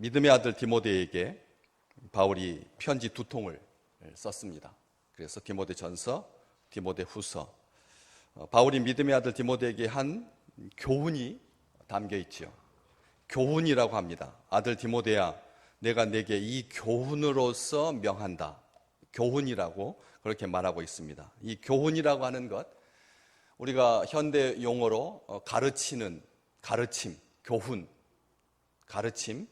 믿음의 아들 디모데에게 바울이 편지 두 통을 썼습니다. 그래서 디모데전서, 디모데후서. 바울이 믿음의 아들 디모데에게 한 교훈이 담겨 있지요. 교훈이라고 합니다. 아들 디모데야, 내가 내게 이 교훈으로서 명한다. 교훈이라고 그렇게 말하고 있습니다. 이 교훈이라고 하는 것, 우리가 현대 용어로 가르치는, 가르침, 교훈, 가르침,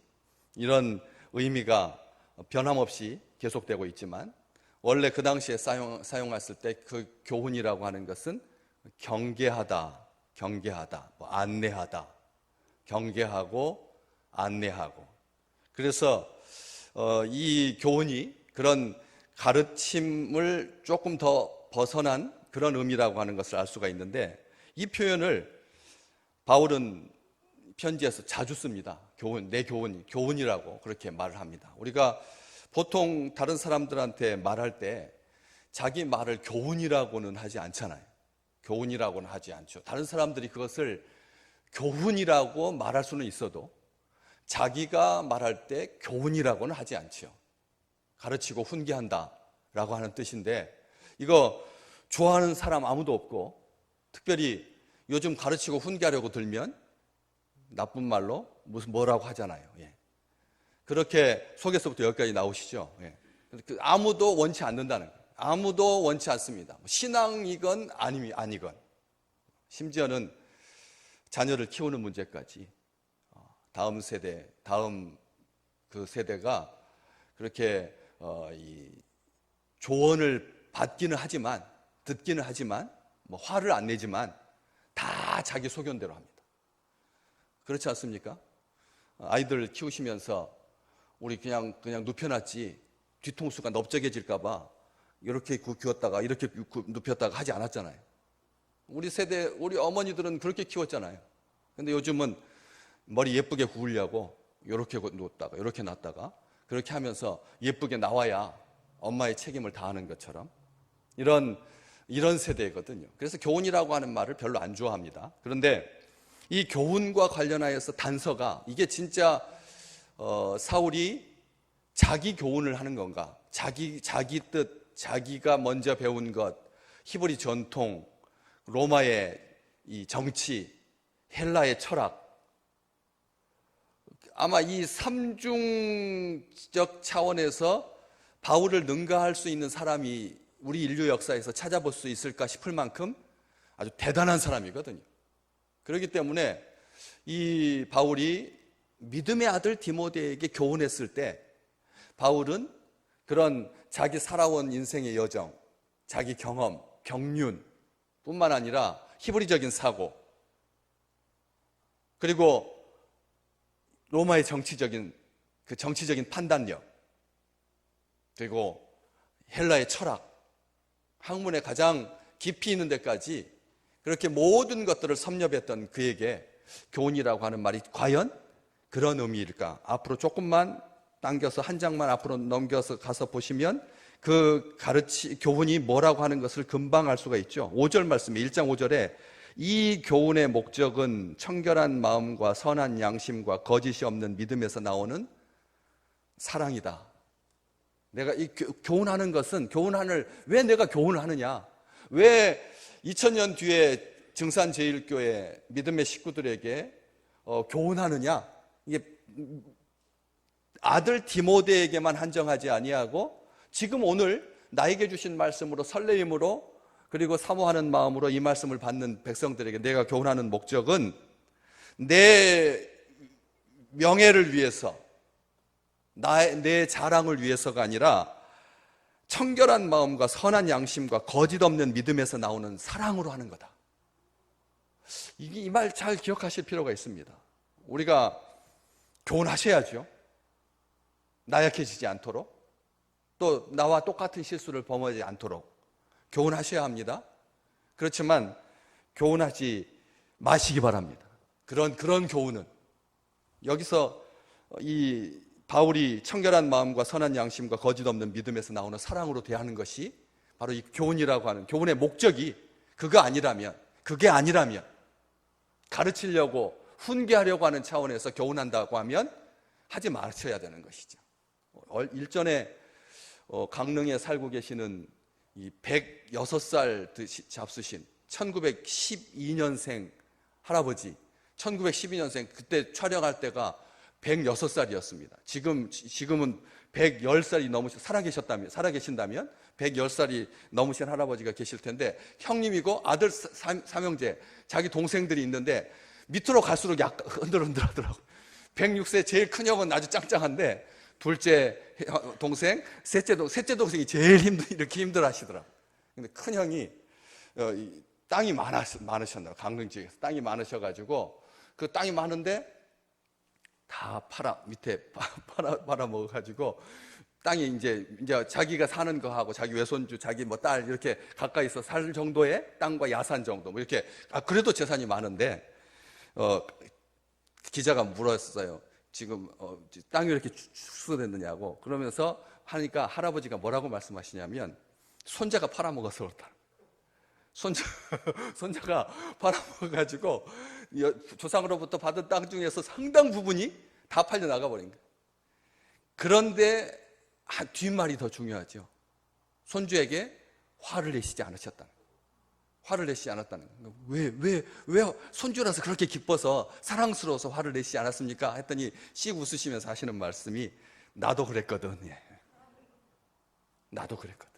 이런 의미가 변함없이 계속되고 있지만, 원래 그 당시에 사용했을 때 그 교훈이라고 하는 것은 경계하다, 경계하다, 안내하다, 경계하고 안내하고. 그래서 이 교훈이 그런 가르침을 조금 더 벗어난 그런 의미라고 하는 것을 알 수가 있는데, 이 표현을 바울은 편지에서 자주 씁니다. 교훈, 내 교훈, 교훈이라고 그렇게 말을 합니다. 우리가 보통 다른 사람들한테 말할 때 자기 말을 교훈이라고는 하지 않잖아요. 교훈이라고는 하지 않죠. 다른 사람들이 그것을 교훈이라고 말할 수는 있어도 자기가 말할 때 교훈이라고는 하지 않죠. 가르치고 훈계한다 라고 하는 뜻인데, 이거 좋아하는 사람 아무도 없고, 특별히 요즘 가르치고 훈계하려고 들면 나쁜 말로 뭐라고 하잖아요. 예. 그렇게 속에서부터 여기까지 나오시죠. 예. 아무도 원치 않는다는 거예요. 아무도 원치 않습니다. 신앙이건 아니건, 심지어는 자녀를 키우는 문제까지 다음 세대, 다음 그 세대가 그렇게 이 조언을 받기는 하지만, 듣기는 하지만, 뭐 화를 안 내지만 다 자기 소견대로 합니다. 그렇지 않습니까? 아이들 키우시면서 우리 그냥 눕혀놨지 뒤통수가 넓적해질까 봐 이렇게 키웠다가 이렇게 눕혔다가 하지 않았잖아요. 우리 세대, 우리 어머니들은 그렇게 키웠잖아요. 근데 요즘은 머리 예쁘게 구우려고 이렇게 놓았다가 이렇게 놨다가 그렇게 하면서 예쁘게 나와야 엄마의 책임을 다하는 것처럼, 이런 세대거든요. 그래서 교훈이라고 하는 말을 별로 안 좋아합니다. 그런데 이 교훈과 관련하여서 단서가, 이게 진짜 사울이 자기 교훈을 하는 건가, 자기 뜻, 자기가 먼저 배운 것, 히브리 전통, 로마의 이 정치, 헬라의 철학, 아마 이 삼중적 차원에서 바울을 능가할 수 있는 사람이 우리 인류 역사에서 찾아볼 수 있을까 싶을 만큼 아주 대단한 사람이거든요. 그렇기 때문에 이 바울이 믿음의 아들 디모데에게 교훈했을 때, 바울은 그런 자기 살아온 인생의 여정, 자기 경험, 경륜 뿐만 아니라 히브리적인 사고, 그리고 로마의 정치적인 판단력, 그리고 헬라의 철학, 학문의 가장 깊이 있는 데까지 그렇게 모든 것들을 섭렵했던 그에게 교훈이라고 하는 말이 과연 그런 의미일까? 앞으로 조금만 당겨서 한 장만 앞으로 넘겨서 가서 보시면 그 교훈이 뭐라고 하는 것을 금방 알 수가 있죠. 5절 말씀에, 1장 5절에 이 교훈의 목적은 청결한 마음과 선한 양심과 거짓이 없는 믿음에서 나오는 사랑이다. 내가 이 교훈하는 것은, 왜 내가 교훈을 하느냐? 왜 2000년 뒤에 증산제일교회 믿음의 식구들에게 교훈하느냐? 이게 아들 디모데에게만 한정하지 아니하고 지금 오늘 나에게 주신 말씀으로 설레임으로, 그리고 사모하는 마음으로 이 말씀을 받는 백성들에게 내가 교훈하는 목적은 내 명예를 위해서, 내 자랑을 위해서가 아니라 청결한 마음과 선한 양심과 거짓 없는 믿음에서 나오는 사랑으로 하는 거다. 이 말 잘 기억하실 필요가 있습니다. 우리가 교훈하셔야죠. 나약해지지 않도록, 또 나와 똑같은 실수를 범하지 않도록 교훈하셔야 합니다. 그렇지만 교훈하지 마시기 바랍니다. 그런 교훈은, 여기서 이 바울이 청결한 마음과 선한 양심과 거짓 없는 믿음에서 나오는 사랑으로 대하는 것이 바로 이 교훈이라고 하는, 교훈의 목적이 그게 아니라면, 가르치려고 훈계하려고 하는 차원에서 교훈한다고 하면 하지 마셔야 되는 것이죠. 일전에 강릉에 살고 계시는 이 106살 잡수신 1912년생 할아버지, 1912년생 그때 촬영할 때가 106살이었습니다. 지금은 110살이 살아계신다면 110살이 넘으신 할아버지가 계실 텐데, 형님이고 아들 삼형제, 자기 동생들이 있는데 밑으로 갈수록 약간 흔들흔들하더라고요. 106세 제일 큰 형은 아주 짱짱한데, 둘째 동생, 셋째 동생이 제일 이렇게 힘들어하시더라고요. 근데 큰 형이 땅이 많으셨나요? 강릉 지역에서 땅이 많으셔가지고, 그 땅이 많은데 다 밑에 팔아먹어가지고, 땅이 이제 자기가 사는 거하고 자기 외손주, 자기 딸 이렇게 가까이서 살 정도의 땅과 야산 정도, 뭐 이렇게, 그래도 재산이 많은데, 기자가 물었어요. 지금 땅이 왜 이렇게 축소됐느냐고. 그러면서 하니까 할아버지가 뭐라고 말씀하시냐면, 손자가 팔아먹어서 그렇다. 손자가 팔아먹어가지고 조상으로부터 받은 땅 중에서 상당 부분이 다 팔려 나가버린 거예요. 그런데 뒷말이 더 중요하죠. 손주에게 화를 내시지 않으셨다는 거예요. 화를 내시지 않았다는 거예요. 왜 손주라서 그렇게 기뻐서 사랑스러워서 화를 내시지 않았습니까? 했더니 씩 웃으시면서 하시는 말씀이, 나도 그랬거든. 예. 나도 그랬거든.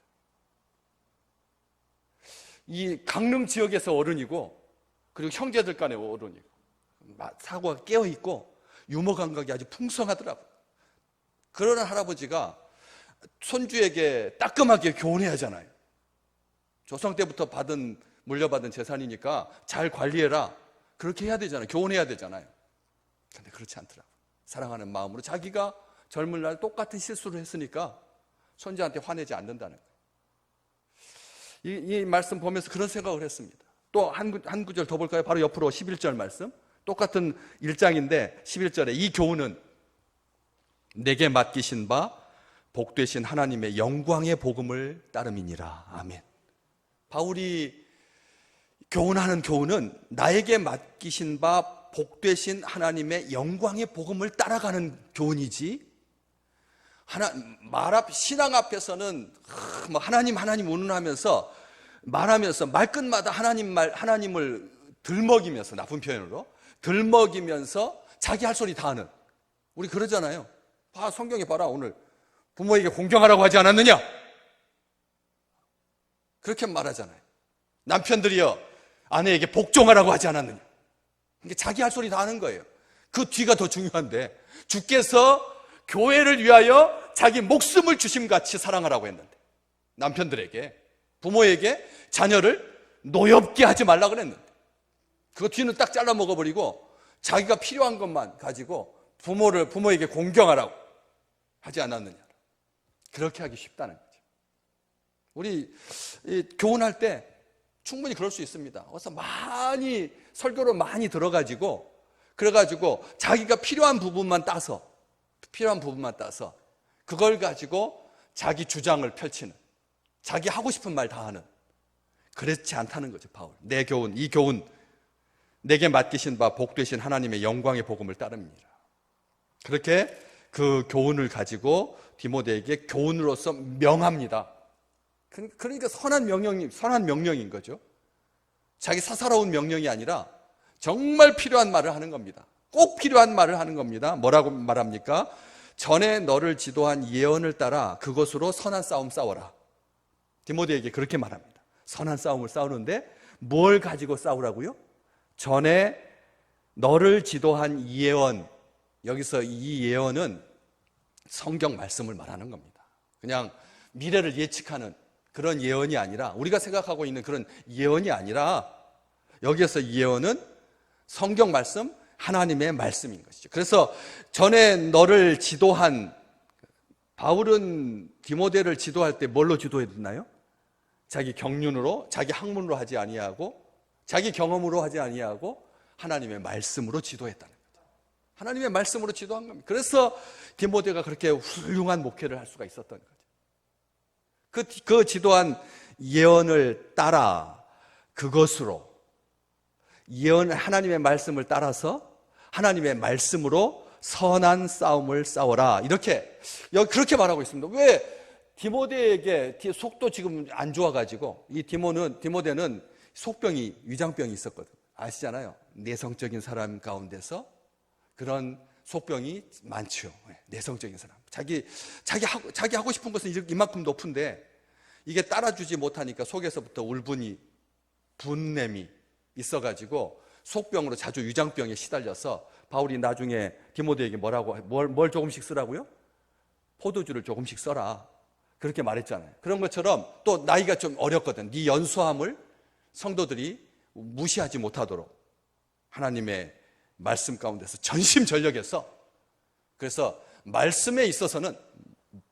이 강릉 지역에서 어른이고, 그리고 형제들 간의 어른이고, 사고가 깨어있고 유머 감각이 아주 풍성하더라고요. 그러는 할아버지가 손주에게 따끔하게 교훈해야 하잖아요. 조상 때부터 물려받은 재산이니까 잘 관리해라, 그렇게 해야 되잖아요. 교훈해야 되잖아요. 근데 그렇지 않더라고요. 사랑하는 마음으로 자기가 젊은 날 똑같은 실수를 했으니까 손주한테 화내지 않는다는 거예요. 이 말씀 보면서 그런 생각을 했습니다. 또 한 구절 더 볼까요? 바로 옆으로 11절 말씀, 똑같은 1장인데 11절에, 이 교훈은 내게 맡기신 바 복되신 하나님의 영광의 복음을 따름이니라. 아멘. 바울이 교훈하는 교훈은 나에게 맡기신 바 복되신 하나님의 영광의 복음을 따라가는 교훈이지, 신앙 앞에서는 하나님 운운하면서 말하면서 말끝마다 하나님을 들먹이면서, 나쁜 표현으로 들먹이면서 자기 할 소리 다 하는, 우리 그러잖아요. 성경에 봐라, 오늘 부모에게 공경하라고 하지 않았느냐, 그렇게 말하잖아요. 남편들이여 아내에게 복종하라고 하지 않았느냐. 이게 자기 할 소리 다 하는 거예요. 그 뒤가 더 중요한데, 주께서 교회를 위하여 자기 목숨을 주심같이 사랑하라고 했는데, 남편들에게, 부모에게 자녀를 노엽게 하지 말라고 그랬는데, 그 뒤는 딱 잘라 먹어버리고 자기가 필요한 것만 가지고 부모에게 공경하라고 하지 않았느냐. 그렇게 하기 쉽다는 거죠. 우리 교훈할 때 충분히 그럴 수 있습니다. 그래서 설교로 많이 들어가지고, 그래가지고 자기가 필요한 부분만 따서 그걸 가지고 자기 주장을 펼치는, 자기 하고 싶은 말 다 하는, 그렇지 않다는 거죠. 바울, 이 교훈 내게 맡기신 바 복되신 하나님의 영광의 복음을 따릅니다. 그렇게 그 교훈을 가지고 디모데에게 교훈으로서 명합니다. 그러니까 선한 명령인 거죠. 자기 사사로운 명령이 아니라 정말 필요한 말을 하는 겁니다. 꼭 필요한 말을 하는 겁니다. 뭐라고 말합니까? 전에 너를 지도한 예언을 따라 그것으로 선한 싸움 싸워라. 디모데에게 그렇게 말합니다. 선한 싸움을 싸우는데 뭘 가지고 싸우라고요? 전에 너를 지도한 예언, 여기서 이 예언은 성경 말씀을 말하는 겁니다. 그냥 미래를 예측하는 그런 예언이 아니라, 우리가 생각하고 있는 그런 예언이 아니라, 여기에서 예언은 성경 말씀, 하나님의 말씀인 것이죠. 그래서 전에 너를 지도한, 바울은 디모데를 지도할 때 뭘로 지도했나요? 자기 경륜으로, 자기 학문으로 하지 아니하고, 자기 경험으로 하지 아니하고 하나님의 말씀으로 지도했다는 거죠. 하나님의 말씀으로 지도한 겁니다. 그래서 디모데가 그렇게 훌륭한 목회를 할 수가 있었던 거죠. 그 지도한 예언을 따라, 그것으로 하나님의 말씀을 따라서 하나님의 말씀으로 선한 싸움을 싸워라. 이렇게 그렇게 말하고 있습니다. 왜 디모데에게 속도 지금 안 좋아가지고 이 디모데는 속병이 위장병이 있었거든. 아시잖아요. 내성적인 사람 가운데서 그런 속병이 많죠. 내성적인 사람. 자기 하고 싶은 것은 이만큼 높은데 이게 따라주지 못하니까 속에서부터 울분이 분냄이 있어가지고 속병으로 자주 위장병에 시달려서 바울이 나중에 디모데에게 뭘 조금씩 쓰라고요? 포도주를 조금씩 써라. 그렇게 말했잖아요. 그런 것처럼 또 나이가 좀 어렸거든. 네 연수함을 성도들이 무시하지 못하도록 하나님의 말씀 가운데서 전심전력해서, 그래서 말씀에 있어서는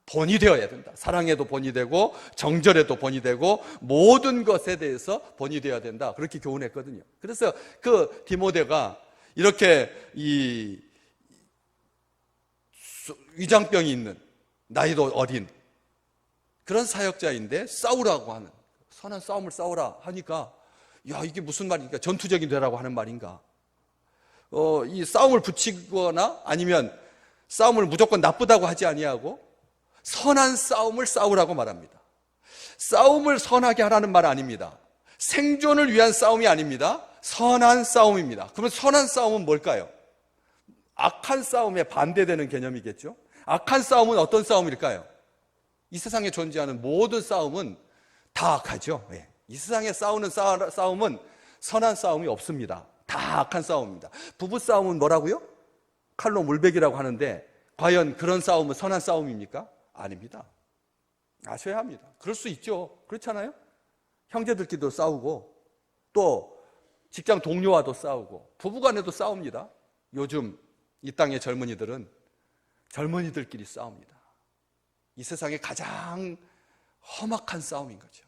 본이 되어야 된다. 사랑에도 본이 되고 정절에도 본이 되고 모든 것에 대해서 본이 되어야 된다. 그렇게 교훈했거든요. 그래서 그 디모데가 이렇게 이 위장병이 있는, 나이도 어린 그런 사역자인데 싸우라고 하는, 선한 싸움을 싸우라 하니까 야, 이게 무슨 말인가? 전투적인 되라고 하는 말인가? 이 싸움을 붙이거나 아니면 싸움을 무조건 나쁘다고 하지 아니하고 선한 싸움을 싸우라고 말합니다. 싸움을 선하게 하라는 말 아닙니다. 생존을 위한 싸움이 아닙니다. 선한 싸움입니다. 그러면 선한 싸움은 뭘까요? 악한 싸움에 반대되는 개념이겠죠. 악한 싸움은 어떤 싸움일까요? 이 세상에 존재하는 모든 싸움은 다 악하죠. 이 세상에 싸우는 싸움은 선한 싸움이 없습니다. 다 악한 싸움입니다. 부부 싸움은 뭐라고요? 칼로 물베기라고 하는데 과연 그런 싸움은 선한 싸움입니까? 아닙니다. 아셔야 합니다. 그럴 수 있죠. 그렇잖아요? 형제들끼리도 싸우고 또 직장 동료와도 싸우고 부부간에도 싸웁니다. 요즘 이 땅의 젊은이들은 젊은이들끼리 싸웁니다. 이 세상의 가장 험악한 싸움인 거죠.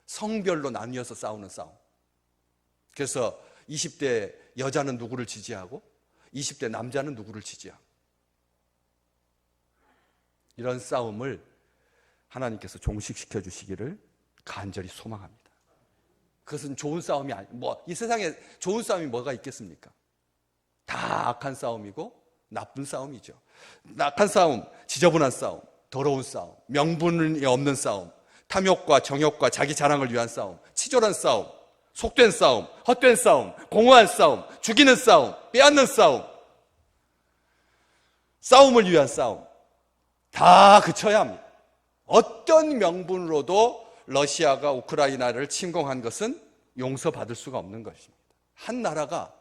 성별로 나뉘어서 싸우는 싸움. 그래서 20대 여자는 누구를 지지하고 20대 남자는 누구를 지지하고, 이런 싸움을 하나님께서 종식시켜 주시기를 간절히 소망합니다. 그것은 좋은 싸움이 이 세상에 좋은 싸움이 뭐가 있겠습니까? 다 악한 싸움이고 나쁜 싸움이죠. 악한 싸움, 지저분한 싸움, 더러운 싸움, 명분이 없는 싸움, 탐욕과 정욕과 자기 자랑을 위한 싸움, 치졸한 싸움, 속된 싸움, 헛된 싸움, 공허한 싸움, 죽이는 싸움, 빼앗는 싸움, 싸움을 위한 싸움, 다 그쳐야 합니다. 어떤 명분으로도 러시아가 우크라이나를 침공한 것은 용서받을 수가 없는 것입니다. 한 나라가,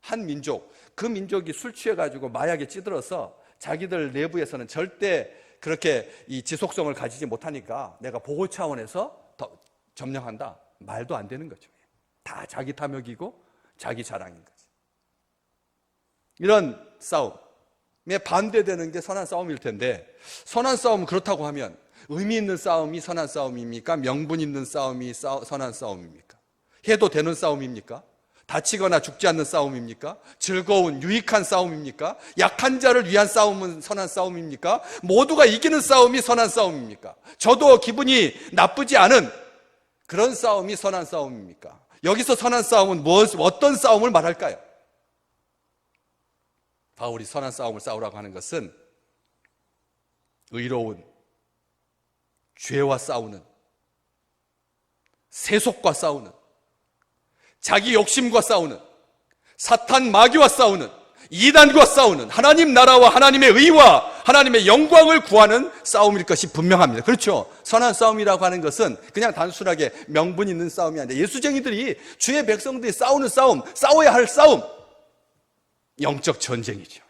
한 민족, 그 민족이 술 취해가지고 마약에 찌들어서 자기들 내부에서는 절대 그렇게 이 지속성을 가지지 못하니까 내가 보호 차원에서 더 점령한다. 말도 안 되는 거죠. 다 자기 탐욕이고 자기 자랑인 거죠. 이런 싸움에 반대되는 게 선한 싸움일 텐데, 선한 싸움은 그렇다고 하면 의미 있는 싸움이 선한 싸움입니까? 명분 있는 싸움이 선한 싸움입니까? 해도 되는 싸움입니까? 다치거나 죽지 않는 싸움입니까? 즐거운 유익한 싸움입니까? 약한 자를 위한 싸움은 선한 싸움입니까? 모두가 이기는 싸움이 선한 싸움입니까? 저도 기분이 나쁘지 않은 그런 싸움이 선한 싸움입니까? 여기서 선한 싸움은 어떤 싸움을 말할까요? 바울이 선한 싸움을 싸우라고 하는 것은 의로운, 죄와 싸우는, 세속과 싸우는, 자기 욕심과 싸우는, 사탄 마귀와 싸우는, 이단과 싸우는, 하나님 나라와 하나님의 의와 하나님의 영광을 구하는 싸움일 것이 분명합니다. 그렇죠? 선한 싸움이라고 하는 것은 그냥 단순하게 명분 있는 싸움이 아니라 예수쟁이들이 주의 백성들이 싸우는 싸움, 싸워야 할 싸움, 영적 전쟁이죠.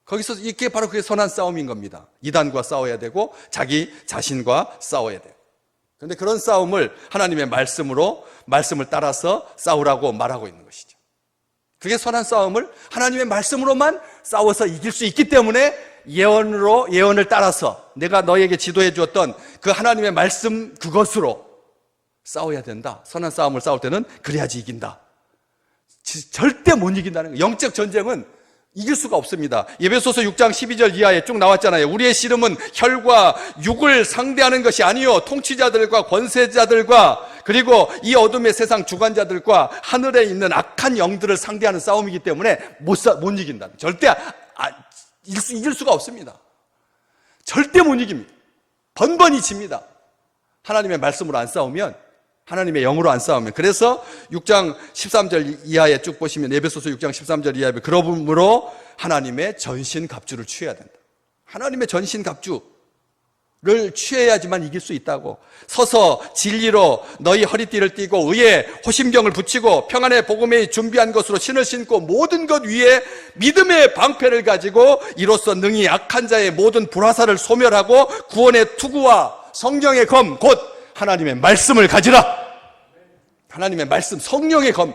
거기서 이게 바로 그게 선한 싸움인 겁니다. 이단과 싸워야 되고 자기 자신과 싸워야 돼요. 그런데 그런 싸움을 하나님의 말씀을 따라서 싸우라고 말하고 있는 것이죠. 그게 선한 싸움을 하나님의 말씀으로만 싸워서 이길 수 있기 때문에 예언을 따라서 내가 너에게 지도해 주었던 그 하나님의 말씀 그것으로 싸워야 된다. 선한 싸움을 싸울 때는 그래야지 이긴다. 절대 못 이긴다는 거예요. 영적 전쟁은 이길 수가 없습니다. 에베소서 6장 12절 이하에 쭉 나왔잖아요. 우리의 씨름은 혈과 육을 상대하는 것이 아니요 통치자들과 권세자들과 그리고 이 어둠의 세상 주관자들과 하늘에 있는 악한 영들을 상대하는 싸움이기 때문에 못 이긴다. 절대 이길 수가 없습니다. 절대 못 이깁니다. 번번이 집니다. 하나님의 말씀으로 안 싸우면, 하나님의 영으로 안 싸우면. 그래서 6장 13절 이하에 쭉 보시면, 에베소서 6장 13절 이하에 그러므로 하나님의 전신갑주를 취해야 된다. 하나님의 전신갑주를 취해야지만 이길 수 있다고. 서서 진리로 너희 허리띠를 띠고 의에 호심경을 붙이고 평안의 복음에 준비한 것으로 신을 신고 모든 것 위에 믿음의 방패를 가지고 이로써 능히 악한 자의 모든 불화살을 소멸하고 구원의 투구와 성령의 검 곧 하나님의 말씀을 가지라. 하나님의 말씀, 성령의 검.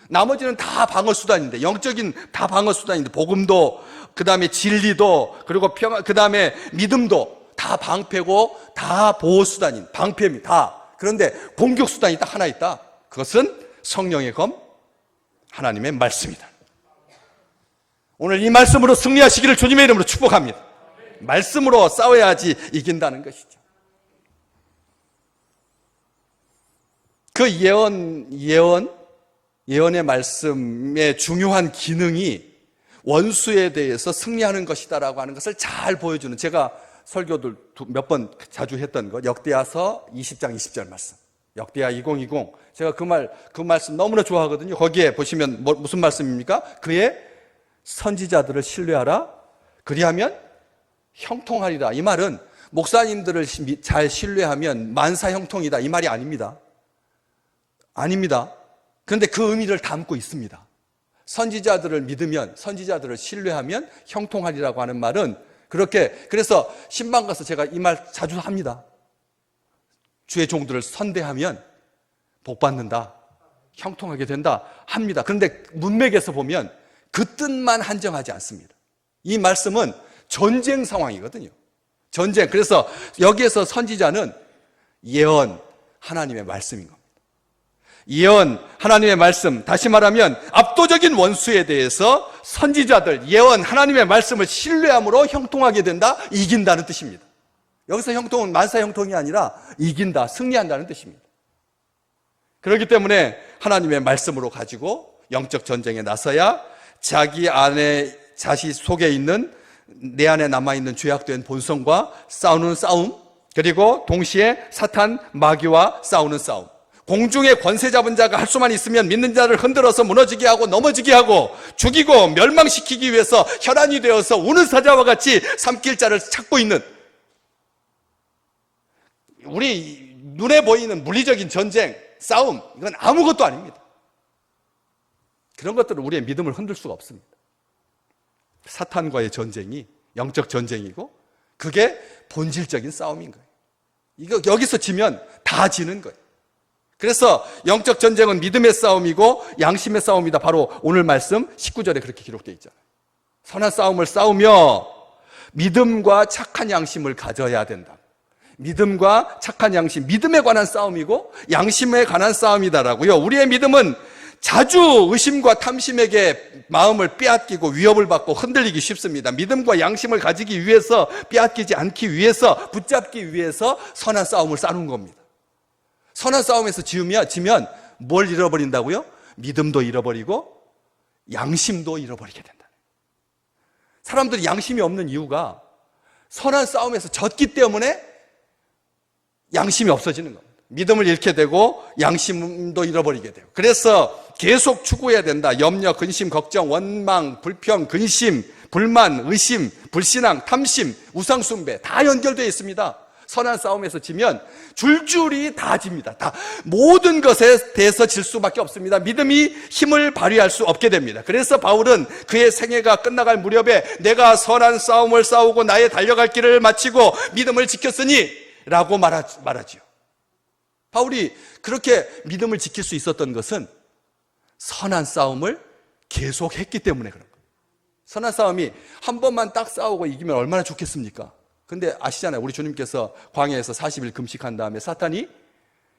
나머지는 다 방어 수단인데, 영적인 다 방어 수단인데, 복음도, 그 다음에 진리도, 그리고 평안, 그 다음에 믿음도 다 방패고 다 보호 수단인 방패입니다. 다. 그런데 공격 수단이 딱 하나 있다. 그것은 성령의 검, 하나님의 말씀이다. 오늘 이 말씀으로 승리하시기를 주님의 이름으로 축복합니다. 말씀으로 싸워야지 이긴다는 것이죠. 그 예언의 말씀의 중요한 기능이 원수에 대해서 승리하는 것이다라고 하는 것을 잘 보여주는, 제가 설교들 몇 번 자주 했던 것, 역대하서 20장 20절 말씀, 역대하 2020. 제가 그 말씀 너무나 좋아하거든요. 거기에 보시면 무슨 말씀입니까? 그의 선지자들을 신뢰하라. 그리하면 형통하리라. 이 말은 목사님들을 잘 신뢰하면 만사 형통이다, 이 말이 아닙니다. 아닙니다. 그런데 그 의미를 담고 있습니다. 선지자들을 믿으면, 선지자들을 신뢰하면 형통하리라고 하는 말은 그렇게, 그래서 신방 가서 제가 이 말 자주 합니다. 주의 종들을 선대하면 복 받는다, 형통하게 된다 합니다. 그런데 문맥에서 보면 그 뜻만 한정하지 않습니다. 이 말씀은 전쟁 상황이거든요. 전쟁. 그래서 여기에서 선지자는 예언, 하나님의 말씀인 겁니다. 예언, 하나님의 말씀, 다시 말하면 압도적인 원수에 대해서 선지자들, 예언, 하나님의 말씀을 신뢰함으로 형통하게 된다, 이긴다는 뜻입니다. 여기서 형통은 만사 형통이 아니라 이긴다, 승리한다는 뜻입니다. 그렇기 때문에 하나님의 말씀으로 가지고 영적 전쟁에 나서야 자기 안에, 자신 속에 있는, 내 안에 남아있는 죄악된 본성과 싸우는 싸움, 그리고 동시에 사탄, 마귀와 싸우는 싸움. 공중의 권세 잡은 자가 할 수만 있으면 믿는 자를 흔들어서 무너지게 하고 넘어지게 하고 죽이고 멸망시키기 위해서 혈안이 되어서 우는 사자와 같이 삼킬 자를 찾고 있는, 우리 눈에 보이는 물리적인 전쟁, 싸움, 이건 아무것도 아닙니다. 그런 것들은 우리의 믿음을 흔들 수가 없습니다. 사탄과의 전쟁이 영적 전쟁이고 그게 본질적인 싸움인 거예요. 이거 여기서 지면 다 지는 거예요. 그래서 영적 전쟁은 믿음의 싸움이고 양심의 싸움이다. 바로 오늘 말씀 19절에 그렇게 기록되어 있잖아요. 선한 싸움을 싸우며 믿음과 착한 양심을 가져야 된다. 믿음과 착한 양심, 믿음에 관한 싸움이고 양심에 관한 싸움이다라고요. 우리의 믿음은 자주 의심과 탐심에게 마음을 빼앗기고 위협을 받고 흔들리기 쉽습니다. 믿음과 양심을 가지기 위해서, 빼앗기지 않기 위해서, 붙잡기 위해서 선한 싸움을 싸는 겁니다. 선한 싸움에서 지면 뭘 잃어버린다고요? 믿음도 잃어버리고 양심도 잃어버리게 된다. 사람들이 양심이 없는 이유가 선한 싸움에서 졌기 때문에 양심이 없어지는 겁니다. 믿음을 잃게 되고 양심도 잃어버리게 돼요. 그래서 계속 추구해야 된다. 염려, 근심, 걱정, 원망, 불평, 근심, 불만, 의심, 불신앙, 탐심, 우상숭배 다 연결되어 있습니다. 선한 싸움에서 지면 줄줄이 다 집니다. 다 모든 것에 대해서 질 수밖에 없습니다. 믿음이 힘을 발휘할 수 없게 됩니다. 그래서 바울은 그의 생애가 끝나갈 무렵에 내가 선한 싸움을 싸우고 나의 달려갈 길을 마치고 믿음을 지켰으니 라고 말하지요. 바울이 그렇게 믿음을 지킬 수 있었던 것은 선한 싸움을 계속했기 때문에 그런 거예요. 선한 싸움이 한 번만 딱 싸우고 이기면 얼마나 좋겠습니까? 근데 아시잖아요. 우리 주님께서 광야에서 40일 금식한 다음에 사탄이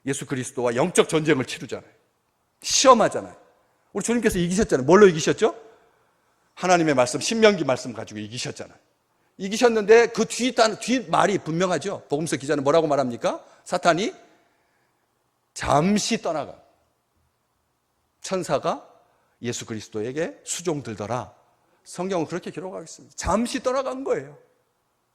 예수 그리스도와 영적 전쟁을 치르잖아요. 시험하잖아요. 우리 주님께서 이기셨잖아요. 뭘로 이기셨죠? 하나님의 말씀, 신명기 말씀 가지고 이기셨잖아요. 이기셨는데 그 뒤 말이 분명하죠. 복음서 기자는 뭐라고 말합니까? 사탄이 잠시 떠나가. 천사가 예수 그리스도에게 수종들더라. 성경은 그렇게 기록하고 있습니다. 잠시 떠나간 거예요.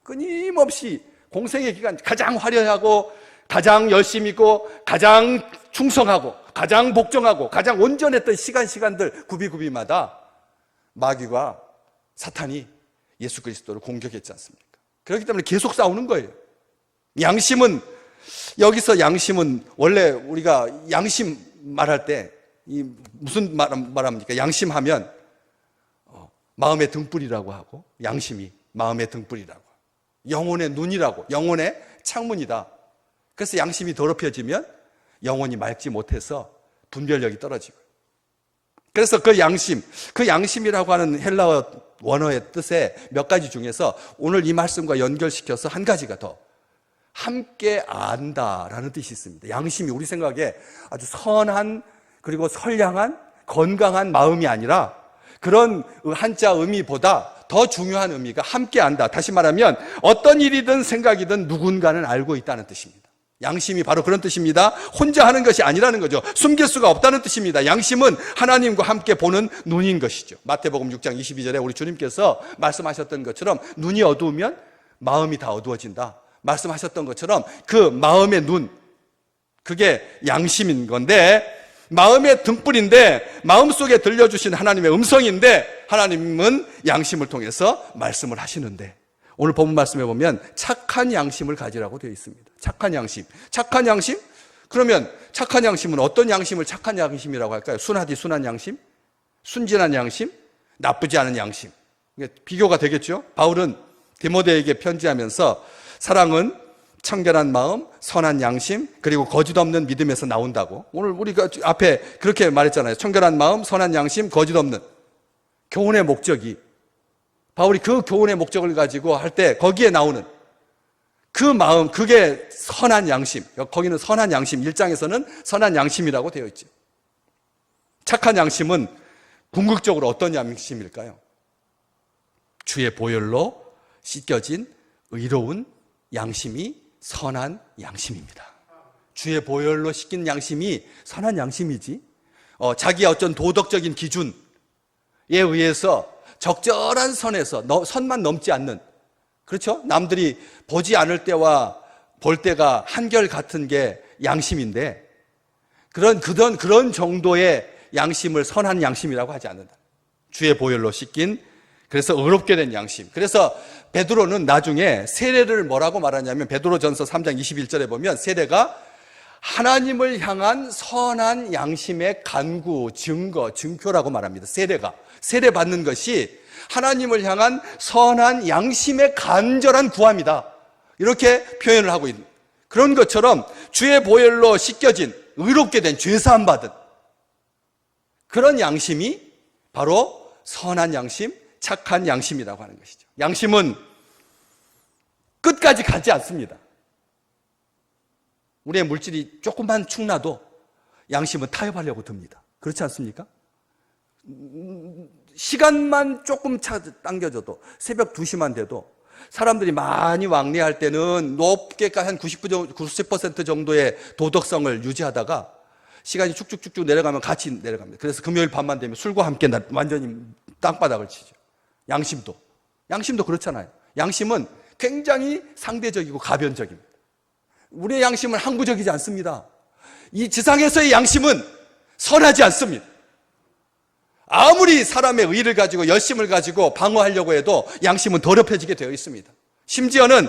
끊임없이 공생의 기간 가장 화려하고 가장 열심히 있고 가장 충성하고 가장 복종하고 가장 온전했던 시간들 구비마다 마귀가 사탄이 예수 그리스도를 공격했지 않습니까? 그렇기 때문에 계속 싸우는 거예요. 양심은, 여기서 양심은 원래 우리가 양심 말할 때 무슨 말합니까? 양심하면 마음의 등불이라고 하고, 양심이 마음의 등불이라고, 영혼의 눈이라고, 영혼의 창문이다. 그래서 양심이 더럽혀지면 영혼이 맑지 못해서 분별력이 떨어지고, 그래서 그 양심이라고 하는 헬라어 원어의 뜻의 몇 가지 중에서 오늘 이 말씀과 연결시켜서 한 가지가 더, 함께 안다라는 뜻이 있습니다. 양심이 우리 생각에 아주 선한, 그리고 선량한, 건강한 마음이 아니라 그런 한자 의미보다 더 중요한 의미가 함께 안다. 다시 말하면 어떤 일이든 생각이든 누군가는 알고 있다는 뜻입니다. 양심이 바로 그런 뜻입니다. 혼자 하는 것이 아니라는 거죠. 숨길 수가 없다는 뜻입니다. 양심은 하나님과 함께 보는 눈인 것이죠. 마태복음 6장 22절에 우리 주님께서 말씀하셨던 것처럼 눈이 어두우면 마음이 다 어두워진다 말씀하셨던 것처럼 그 마음의 눈, 그게 양심인 건데, 마음의 등불인데, 마음속에 들려주신 하나님의 음성인데, 하나님은 양심을 통해서 말씀을 하시는데, 오늘 본문 말씀에 보면 착한 양심을 가지라고 되어 있습니다. 착한 양심. 착한 양심? 그러면 착한 양심은 어떤 양심을 착한 양심이라고 할까요? 순한 양심? 순진한 양심? 나쁘지 않은 양심. 비교가 되겠죠? 바울은 디모데에게 편지하면서 사랑은 청결한 마음, 선한 양심, 그리고 거짓 없는 믿음에서 나온다고. 오늘 우리가 앞에 그렇게 말했잖아요. 청결한 마음, 선한 양심, 거짓 없는. 교훈의 목적이, 바울이 그 교훈의 목적을 가지고 할 때 거기에 나오는 그 마음, 그게 선한 양심. 거기는 선한 양심, 1장에서는 선한 양심이라고 되어 있죠. 착한 양심은 궁극적으로 어떤 양심일까요? 주의 보혈로 씻겨진 의로운 양심이 선한 양심입니다. 주의 보혈로 씻긴 양심이 선한 양심이지, 자기의 어떤 도덕적인 기준에 의해서 적절한 선에서 선만 넘지 않는, 그렇죠? 남들이 보지 않을 때와 볼 때가 한결 같은 게 양심인데, 그런 정도의 양심을 선한 양심이라고 하지 않는다. 주의 보혈로 씻긴, 그래서 의롭게 된 양심. 그래서 베드로는 나중에 세례를 뭐라고 말하냐면, 베드로전서 3장 21절에 보면 세례가 하나님을 향한 선한 양심의 간구, 증거, 증표라고 말합니다. 세례 받는 것이 하나님을 향한 선한 양심의 간절한 구함이다, 이렇게 표현을 하고 있는, 그런 것처럼 주의 보혈로 씻겨진, 의롭게 된, 죄사함 받은 그런 양심이 바로 선한 양심, 착한 양심이라고 하는 것이죠. 양심은 끝까지 가지 않습니다. 우리의 물질이 조금만 축나도 양심은 타협하려고 듭니다. 그렇지 않습니까? 시간만 조금 당겨져도, 새벽 2시만 돼도, 사람들이 많이 왕래할 때는 높게 한 90% 정도의 도덕성을 유지하다가 시간이 쭉쭉쭉쭉 내려가면 같이 내려갑니다. 그래서 금요일 밤만 되면 술과 함께 완전히 땅바닥을 치죠. 양심도 그렇잖아요. 양심은 굉장히 상대적이고 가변적입니다. 우리의 양심은 항구적이지 않습니다. 이 지상에서의 양심은 선하지 않습니다. 아무리 사람의 의를 가지고 열심을 가지고 방어하려고 해도 양심은 더럽혀지게 되어 있습니다. 심지어는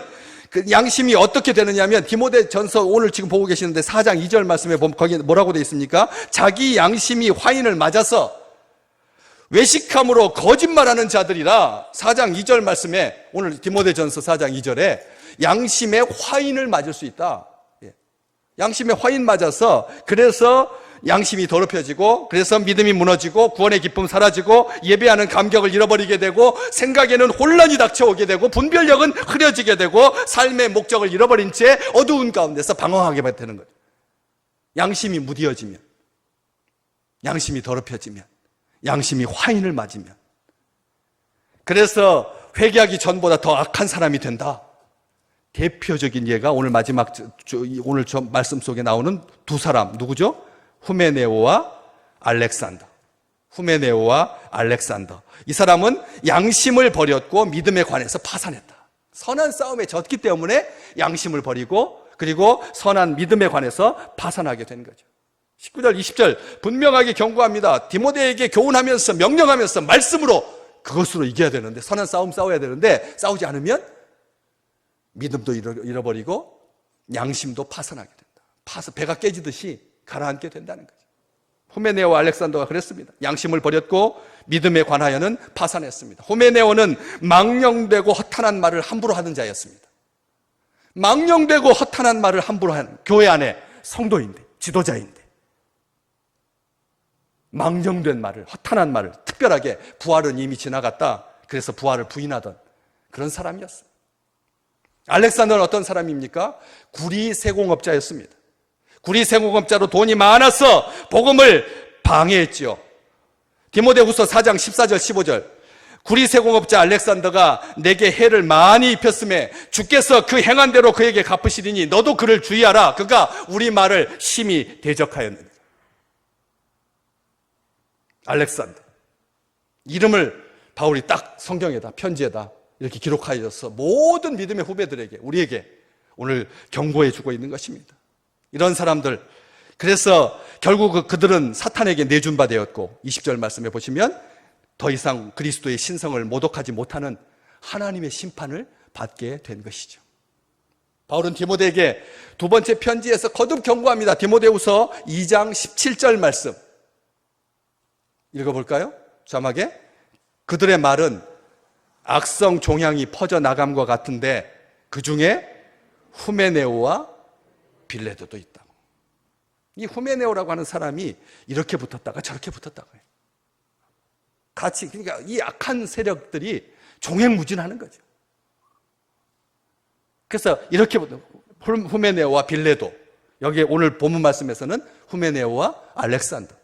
그 양심이 어떻게 되느냐면, 디모데전서 오늘 지금 보고 계시는데 4장 2절 말씀에 보면 거기에 뭐라고 되어 있습니까? 자기 양심이 화인을 맞아서 외식함으로 거짓말하는 자들이라, 4장 2절 말씀에, 오늘 디모데전서 4장 2절에 양심의 화인을 맞을 수 있다. 양심의 화인 맞아서, 그래서 양심이 더럽혀지고, 그래서 믿음이 무너지고, 구원의 기쁨 사라지고, 예배하는 감격을 잃어버리게 되고, 생각에는 혼란이 닥쳐오게 되고, 분별력은 흐려지게 되고, 삶의 목적을 잃어버린 채 어두운 가운데서 방황하게 되는 거죠. 양심이 무디어지면, 양심이 더럽혀지면, 양심이 화인을 맞으면, 그래서 회개하기 전보다 더 악한 사람이 된다. 대표적인 예가 오늘 마지막 오늘 저 말씀 속에 나오는 두 사람 누구죠? 후메네오와 알렉산더. 후메네오와 알렉산더. 이 사람은 양심을 버렸고 믿음에 관해서 파산했다. 선한 싸움에 졌기 때문에 양심을 버리고 그리고 선한 믿음에 관해서 파산하게 된 거죠. 19절 20절 분명하게 경고합니다. 디모데에게 교훈하면서 명령하면서 말씀으로 그것으로 이겨야 되는데, 선한 싸움 싸워야 되는데 싸우지 않으면 믿음도 잃어버리고 양심도 파산하게 된다. 배가 깨지듯이 가라앉게 된다는 거죠. 후메네오와 알렉산더가 그랬습니다. 양심을 버렸고 믿음에 관하여는 파산했습니다. 후메네오는 망령되고 허탄한 말을 함부로 하는 자였습니다. 망령되고 허탄한 말을 함부로 하는, 교회 안에 성도인데, 지도자인데 망령된 말을, 허탄한 말을, 특별하게 부활은 이미 지나갔다, 그래서 부활을 부인하던 그런 사람이었어요. 알렉산더는 어떤 사람입니까? 구리 세공업자였습니다. 구리 세공업자로 돈이 많아서 복음을 방해했지요. 디모데후서 4장 14절 15절 구리 세공업자 알렉산더가 내게 해를 많이 입혔음에 주께서 그 행한 대로 그에게 갚으시리니 너도 그를 주의하라. 그가 우리 말을 심히 대적하였느니라. 알렉산더 이름을 바울이 딱 성경에다, 편지에다 이렇게 기록하여서 모든 믿음의 후배들에게, 우리에게 오늘 경고해 주고 있는 것입니다. 이런 사람들, 그래서 결국 그들은 사탄에게 내준 바 되었고 20절 말씀해 보시면 더 이상 그리스도의 신성을 모독하지 못하는 하나님의 심판을 받게 된 것이죠. 바울은 디모데에게 두 번째 편지에서 거듭 경고합니다. 디모데후서 2장 17절 말씀 읽어볼까요? 자막에 그들의 말은 악성 종향이 퍼져나감과 같은데 그 중에 후메네오와 빌레도도 있다. 이 후메네오라고 하는 사람이 이렇게 붙었다가 저렇게 붙었다고 해요. 같이, 그러니까 이 악한 세력들이 종횡무진하는 거죠. 그래서 이렇게 후메네오와 빌레도, 여기 오늘 본문 말씀에서는 후메네오와 알렉산더.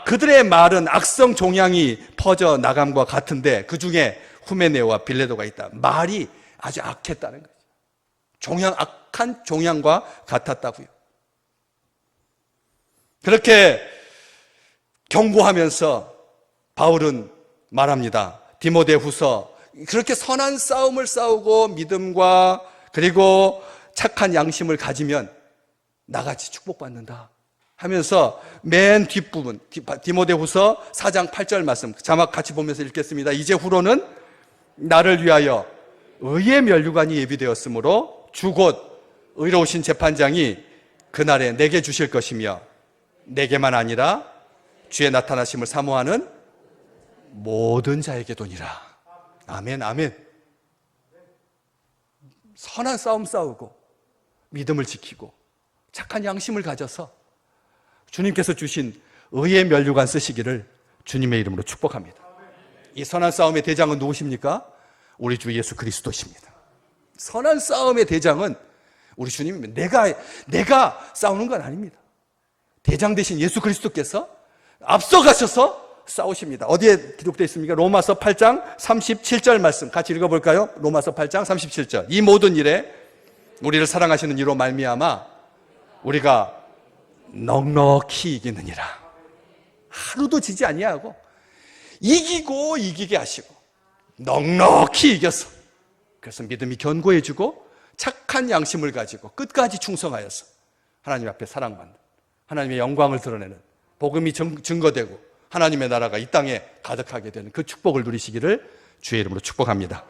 그들의 말은 악성 종향이 퍼져 나감과 같은데 그 중에 후메네오와 빌레도가 있다. 말이 아주 악했다는 거죠. 악한 종향과 같았다고요. 그렇게 경고하면서 바울은 말합니다. 디모데후서, 그렇게 선한 싸움을 싸우고 믿음과 그리고 착한 양심을 가지면 나같이 축복받는다 하면서 맨 뒷부분 디모데후서 4장 8절 말씀 자막 같이 보면서 읽겠습니다. 이제 후로는 나를 위하여 의의 면류관이 예비되었으므로 주 곧 의로우신 재판장이 그날에 내게 주실 것이며 내게만 아니라 주의 나타나심을 사모하는 모든 자에게 도니라. 아멘, 아멘. 선한 싸움 싸우고 믿음을 지키고 착한 양심을 가져서 주님께서 주신 의의 면류관 쓰시기를 주님의 이름으로 축복합니다. 이 선한 싸움의 대장은 누구십니까? 우리 주 예수 그리스도십니다. 선한 싸움의 대장은 우리 주님입니다. 내가 싸우는 건 아닙니다. 대장 되신 예수 그리스도께서 앞서가셔서 싸우십니다. 어디에 기록되어 있습니까? 로마서 8장 37절 말씀 같이 읽어볼까요? 로마서 8장 37절 이 모든 일에 우리를 사랑하시는 이로 말미암아 우리가 넉넉히 이기느니라. 하루도 지지 아니하고 이기고 이기게 하시고 넉넉히 이겨서, 그래서 믿음이 견고해지고 착한 양심을 가지고 끝까지 충성하여서 하나님 앞에 사랑받는, 하나님의 영광을 드러내는, 복음이 증거되고 하나님의 나라가 이 땅에 가득하게 되는 그 축복을 누리시기를 주의 이름으로 축복합니다.